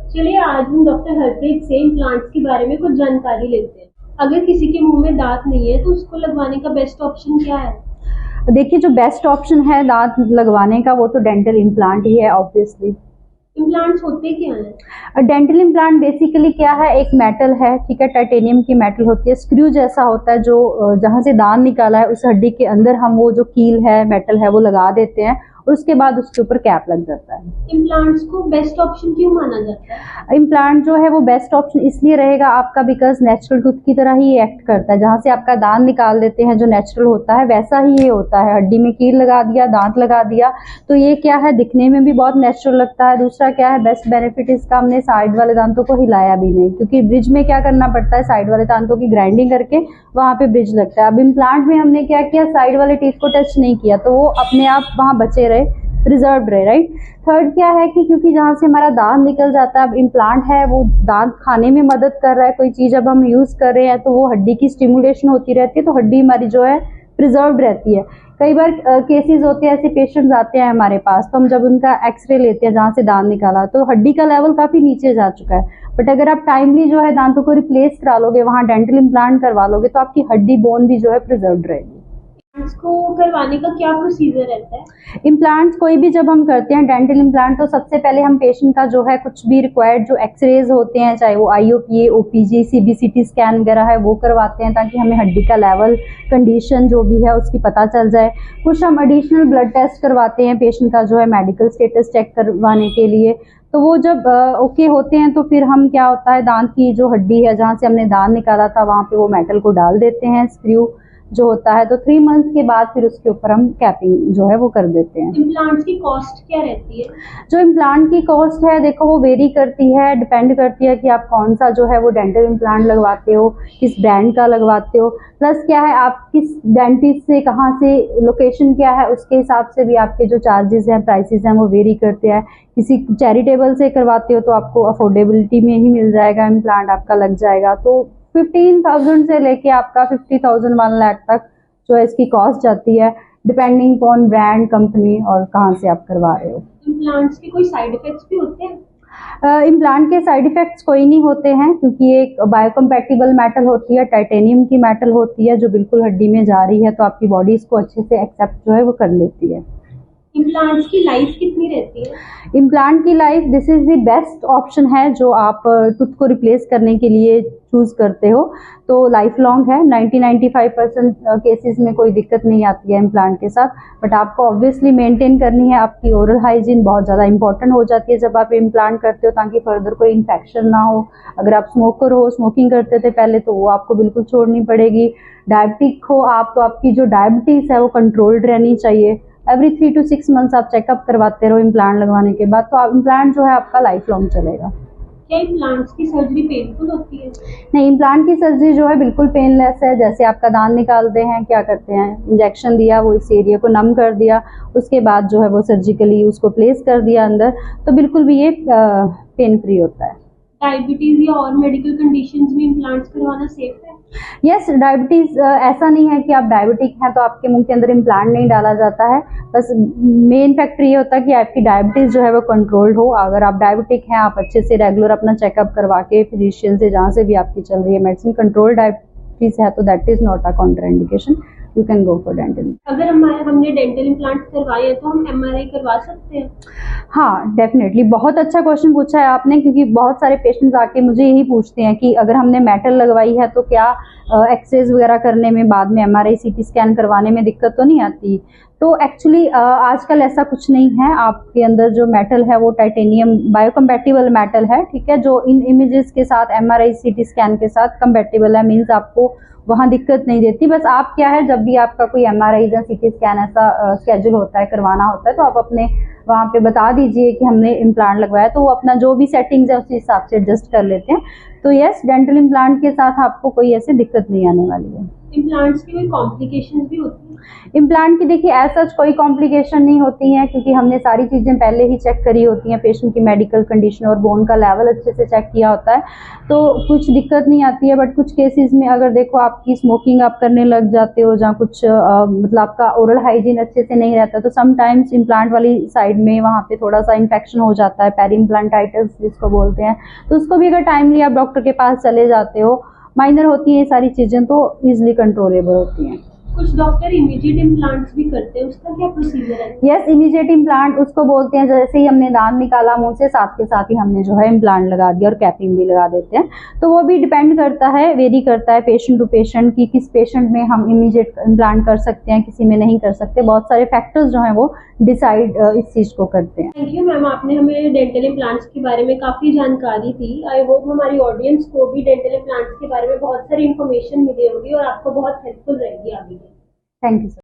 चलिए आज हम डॉक्टर हरप्रीत से इम्प्लांट्स के बारे में कुछ जानकारी लेते हैं। अगर किसी के मुंह में दांत नहीं है तो उसको लगवाने का बेस्ट ऑप्शन क्या है? देखिए, जो बेस्ट ऑप्शन है दांत लगवाने का वो तो डेंटल इम्प्लांट ही है ऑब्वियसली। इम्प्लांट्स होते क्या हैं? डेंटल इम्प्लांट बेसिकली क्या है, एक मेटल है, ठीक है, टाइटेनियम की मेटल होती है, स्क्रू जैसा होता है, जो जहाँ से दांत निकाला है उस हड्डी के अंदर हम वो जो कील है, मेटल है, वो लगा देते हैं और उसके बाद उसके ऊपर कैप लग जाता है। इम्प्लांट्स को बेस्ट ऑप्शन क्यों माना जाता है? इम्प्लांट जो है वो बेस्ट ऑप्शन इसलिए रहेगा आपका, बिकॉज नेचुरल टूथ की तरह ही एक्ट करता है। जहाँ से आपका दांत निकाल देते हैं जो नेचुरल होता है वैसा ही ये होता है। हड्डी में कील लगा दिया, दांत लगा दिया, तो ये क्या है, दिखने में भी बहुत नेचुरल लगता है। दूसरा क्या है, बेस्ट बेनिफिट इसका, हमने साइड वाले दांतों को हिलाया भी नहीं, क्योंकि ब्रिज में क्या करना पड़ता है, साइड वाले दांतों की ग्राइंडिंग करके वहाँ पे ब्रिज लगता है। अब इम्प्लांट में हमने क्या किया, साइड वाले टीथ को टच नहीं किया, तो वो अपने आप वहाँ बचे रहे, रिजर्व रहे, राइट। थर्ड क्या है कि क्योंकि जहाँ से हमारा दांत निकल जाता है, अब इम्प्लांट है वो दांत खाने में मदद कर रहा है, कोई चीज़ अब हम यूज़ कर रहे हैं तो वो हड्डी की स्टिमुलेशन होती रहती है, तो हड्डी हमारी जो है प्रिजर्व रहती है। कई बार केसेस होते हैं, ऐसे पेशेंट्स आते हैं हमारे पास, तो हम जब उनका एक्सरे लेते हैं जहाँ से दांत निकाला तो हड्डी का लेवल काफ़ी नीचे जा चुका है, बट अगर आप टाइमली जो है दांतों को रिप्लेस करा लोगे, वहाँ डेंटल इम्प्लांट करवा लोगे, तो आपकी हड्डी बोन भी जो है प्रिजर्व रहेगी। इसको करवाने का क्या प्रोसीजर रहता है? इम्प्लांट्स कोई भी जब हम करते हैं डेंटल इम्प्लांट, तो सबसे पहले हम पेशेंट का जो है कुछ भी रिक्वायर्ड जो एक्सरेज होते हैं, चाहे वो IOPA, OPG, CBCT स्कैन वगैरह है, वो करवाते हैं ताकि हमें हड्डी का लेवल, कंडीशन जो भी है उसकी पता चल जाए। कुछ हम एडिशनल ब्लड टेस्ट करवाते हैं पेशेंट का जो है मेडिकल स्टेटस चेक करवाने के लिए। तो वो जब ओके होते हैं तो फिर हम क्या होता है, दांत की जो हड्डी है जहाँ से हमने दांत निकाला था वहाँ पे वो मेटल को डाल देते हैं, स्क्रू जो होता है, तो 3 मंथ्स के बाद फिर उसके ऊपर हम कैपिंग जो है वो कर देते हैं। इम्प्लांट्स की कॉस्ट क्या रहती है? जो इम्प्लांट की कॉस्ट है, देखो वो वेरी करती है, डिपेंड करती है कि आप कौन सा जो है वो डेंटल इम्प्लांट लगवाते हो, किस ब्रांड का लगवाते हो, प्लस क्या है आप किस डेंटिस्ट से, कहाँ से, लोकेशन क्या है, उसके हिसाब से भी आपके जो चार्जेस हैं, प्राइसेस हैं, वो वेरी करते हैं। किसी चैरिटेबल से करवाते हो तो आपको अफोर्डेबिलिटी में ही मिल जाएगा, इम्प्लांट आपका लग जाएगा। तो 15,000 से लेके आपका 50,000 1 लाख तक जो है इसकी कॉस्ट जाती है, डिपेंडिंग ऑन ब्रांड, कंपनी और कहाँ से आप करवा रहे हो। इम्प्लांट्स के कोई साइड इफेक्ट्स भी होते हैं? इम्प्लांट के साइड इफेक्ट्स कोई नहीं होते हैं, क्योंकि ये एक बायोकम्पैटिबल मेटल होती है, टाइटेनियम की मेटल होती है जो बिल्कुल हड्डी में जा रही है, तो आपकी बॉडी इसको अच्छे से एक्सेप्ट जो है वो कर लेती है। इम्प्लांट्स की लाइफ कितनी रहती है? इम्प्लांट की life, this is the best option है जो आप टूथ को रिप्लेस करने के लिए चूज करते हो, तो लाइफ लॉन्ग है। 90-95% केसेस में कोई दिक्कत नहीं आती है इम्प्लांट के साथ, बट आपको ऑब्वियसली मेंटेन करनी है, आपकी ओरल हाइजीन बहुत ज़्यादा इंपॉर्टेंट हो जाती है जब आप इम्प्लांट करते हो, ताकि फर्दर कोई इन्फेक्शन ना हो। अगर आप स्मोकर हो, स्मोकिंग करते थे पहले, तो वो आपको बिल्कुल छोड़नी पड़ेगी। डायबिटिक हो आप, तो आपकी जो डायबिटीज़ है वो कंट्रोल्ड रहनी चाहिए। एवरी 3 to 6 मंथ्स आप चेकअप करवाते रहो इम्प्लांट लगवाने के बाद, तो आप इम्प्लांट जो है आपका लाइफ लॉन्ग चलेगा। क्या इम्प्लांट्स की सर्जरी पेनफुल होती है? नहीं, इम्प्लांट की सर्जरी जो है बिल्कुल पेनलेस है। जैसे आपका दांत निकालते हैं, क्या करते हैं, इंजेक्शन दिया, वो इस एरिया को नम कर दिया, उसके बाद जो है वो सर्जिकली उसको प्लेस कर दिया अंदर, तो बिल्कुल भी ये पेन फ्री होता है। डायबिटीज या और मेडिकल कंडीशंस में इम्प्लांट्स करवाना सेफ है? यस, डायबिटीज़ ऐसा नहीं है कि आप डायबिटिक हैं तो आपके मुंह के अंदर इम्प्लांट नहीं डाला जाता है। बस मेन फैक्टर ये होता है कि आपकी डायबिटीज़ जो है वो कंट्रोल्ड हो। अगर आप डायबिटिक हैं, आप अच्छे से रेगुलर अपना चेकअप करवा के फिजिशियन से, जहाँ से भी आपकी चल रही है मेडिसिन, कंट्रोल डायबिटीज़ है, तो that is not a contraindication, you can go for dental. अगर हमने डेंटल इम्प्लांट करवाए हैं तो हम MRI करवा सकते हैं? हाँ, डेफिनेटली, बहुत अच्छा क्वेश्चन पूछा है आपने, क्योंकि बहुत सारे पेशेंट्स आके मुझे यही पूछते हैं कि अगर हमने मेटल लगवाई है तो क्या एक्सरेज वगैरह करने में, बाद में MRI CT स्कैन करवाने में दिक्कत तो नहीं आती। तो एक्चुअली आजकल ऐसा कुछ नहीं है। आपके अंदर जो मेटल है वो टाइटेनियम बायोकम्पैटिबल मेटल है, ठीक है, जो इन इमेजेस के साथ MRI CT स्कैन के साथ कंपैटिबल है, मीन्स आपको वहाँ दिक्कत नहीं देती। बस आप क्या है, जब भी आपका कोई MRI या CT स्कैन ऐसा स्केड्यूल होता है, करवाना होता है, तो आप अपने वहाँ पे बता दीजिए कि हमने इम्प्लांट लगवाया, तो वो अपना जो भी सेटिंग्स है उस हिसाब से एडजस्ट कर लेते हैं। तो यस, डेंटल इम्प्लांट के साथ आपको कोई ऐसे दिक्कत नहीं आने वाली है। इम्प्लांट्स की कोई कॉम्प्लिकेशंस भी होती हैं? इम्प्लांट की देखिए ऐसा कोई कॉम्प्लिकेशन नहीं होती है, क्योंकि हमने सारी चीज़ें पहले ही चेक करी होती हैं, पेशेंट की मेडिकल कंडीशन और बोन का लेवल अच्छे से चेक किया होता है, तो कुछ दिक्कत नहीं आती है। बट कुछ केसेस में अगर देखो आपकी स्मोकिंग आप करने लग जाते हो, जहाँ कुछ मतलब आपका ओरल हाइजीन अच्छे से नहीं रहता, तो समटाइम्स इम्प्लांट वाली साइड में वहाँ पे थोड़ा सा इन्फेक्शन हो जाता है, पेरी इम्प्लांटाइटिस जिसको बोलते हैं, तो उसको भी अगर टाइमली आप डॉक्टर के पास चले जाते हो, माइनर होती हैं ये सारी चीज़ें, तो ईजिली कंट्रोलेबल होती हैं। कुछ डॉक्टर इमीडिएट इम्प्लांट्स भी करते हैं, उसका क्या प्रोसीजर है? यस, इमीडिएट इम्प्लांट उसको बोलते हैं, जैसे ही हमने दांत निकाला मुंह से, साथ के साथ ही हमने जो है इम्प्लांट लगा दिया और कैपिंग भी लगा देते हैं। तो वो भी डिपेंड करता है, वेरी करता है पेशेंट टू पेशेंट कि किस पेशेंट में हम इमीडिएट इम्प्लांट कर सकते हैं, किसी में नहीं कर सकते। बहुत सारे फैक्टर्स जो हैं वो डिसाइड इस चीज़ को करते हैं। थैंक यू मैम, आपने हमें डेंटल इम्प्लांट्स के बारे में काफ़ी जानकारी दी। आई होप हमारी ऑडियंस को भी डेंटल इम्प्लांट्स के बारे में बहुत सारी इन्फॉर्मेशन मिली होगी और आपको बहुत हेल्पफुल रहेगी आगे। Thank you sir.